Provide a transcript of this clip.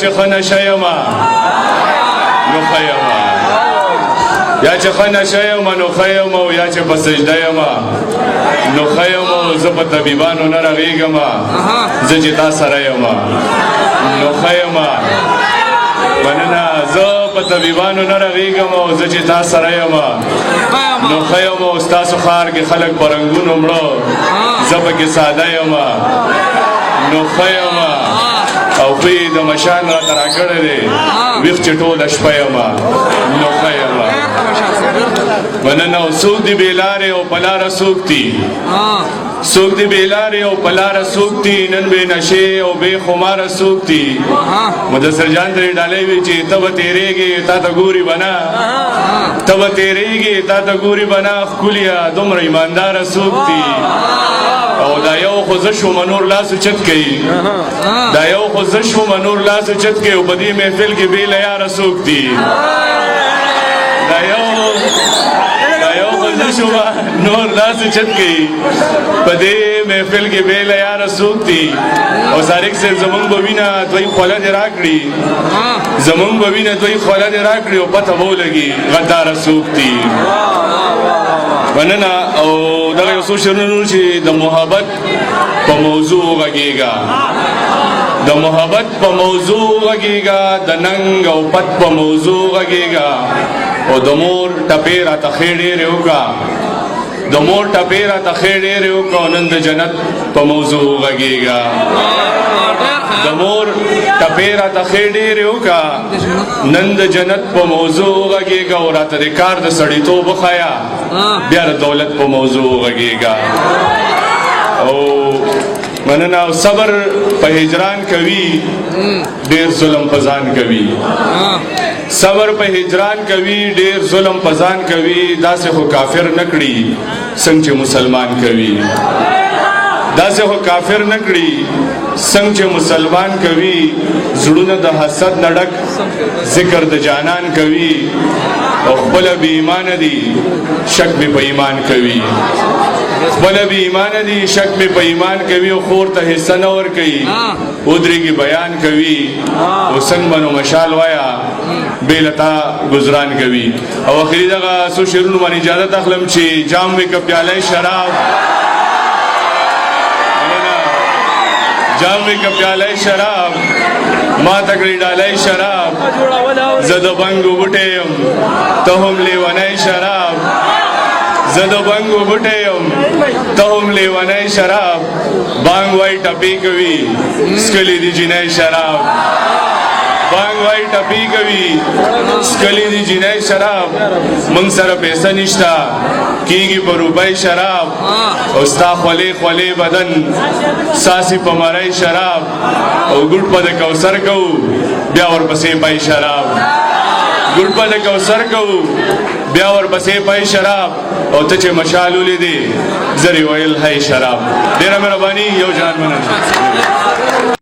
چې خنشه یما نو خیما یا چې خنشه یما نو خیما یا چې په سجده یما نو خیما زه په طبیبانو نه رغېږم زه چې تا سره یما نو خیما مننه زه په طبیبانو نه رغېږم او زه چې تا سره یما نو خیما ستاسو ښار کې خلک په رنګونو مړه زه پکې ساده یما نو خیما او خوی د مشان راته راکړی دی ویښ چې ټوله شپه یمه نو ښه یمه مننه او څوک دي بې لارې او په لاره څوک دي څوک دي بې لارې او په لاره څوک دي نن بې نشې او بې خماره څوک دي مدثر جان ترې ډالۍ وي چې ته به تېرېږې تا ته ګوري به نه ته به تېرېږې تا ته ګوري به نه ښکليه دومره ایمانداره څوک دي او دا یو خو زه شوم نور لاس اوچت کوي دا یو خو زه شوم نور لاس اوچت کوي او په دې محفل کې بې له یاره څوک دي دا یو خو زه شوم نور لاس اوچت کوي په دې محفل کې بې له یاره څوک دي او سارق صاحب زمونږ به وینه دوی خوله دې راکړي زمونږ به وینه دوی خوله دې راکړي او پته به ولګي غداره څوک دي مننه او دغه یو څو شعرونه چې د محبت په موضوع غږېږه د محبت په موضوع غږېږه د ننګ او پت په موضوع غږېږه او د مور ټپې راته ښې ډېرې وکړه د مور ټپې راته ښې ډېرې وکړه او نن د جنت په موضوع غږېږه د مور ټپې راته ښې ډېرې وکړه نن د جنت په موضوع غږېږه او راته د کار د سړیتوب وښیه بیا د دولت په موضوع غږېږه او مننه او صبر په هجران کوي ډېر ظلم په ځان کوي صبر په هجران کوي ډېر ظلم په ځان کوي داسې خو کافر نه کړي څنګه چې مسلمان کوي داسې خو کافر نه کړي څنګه چې مسلمان کوي زړونه د حسد نه ډک ذکر د جانان کوي او خپله بې ایمانه دي شک مې په ایمان کوي خپله بې ایمانه دي شک مې په ایمان کوي او خور ته حصه نه ورکوي ودرېږي بیان کوي او څنګ بنو مشال وایه بې له تا ګزران کوي او اخري دغه څو شعرونو باندې اجازت اخلم چې جام وي که پیاله شراب جام وی که پیاله شراب ما تکړی ډالۍ شراب زه د بنګو بوټی یم ته هم لیونی شراب زه د بنګو بوټی یم ته هم لیونی شراب بانګ وای ټپې کوي څکلي دي جینۍ شراب بانګ وای ټپې کوي څکلي دي جینۍ شراب موږ سره پیسه نشته کیږي په روپۍ شراب او ستا خولې خولې بدن ساسي په مرۍ شراب او ګوډ په د کوثر کوو بیا ورپسې پای شراب ګوډ په د کوثر کوو بیا ورپسې پای شراب او ته چې مشال ولیدې زری ویل هی شراب ډېره مهرباني یو جان مننه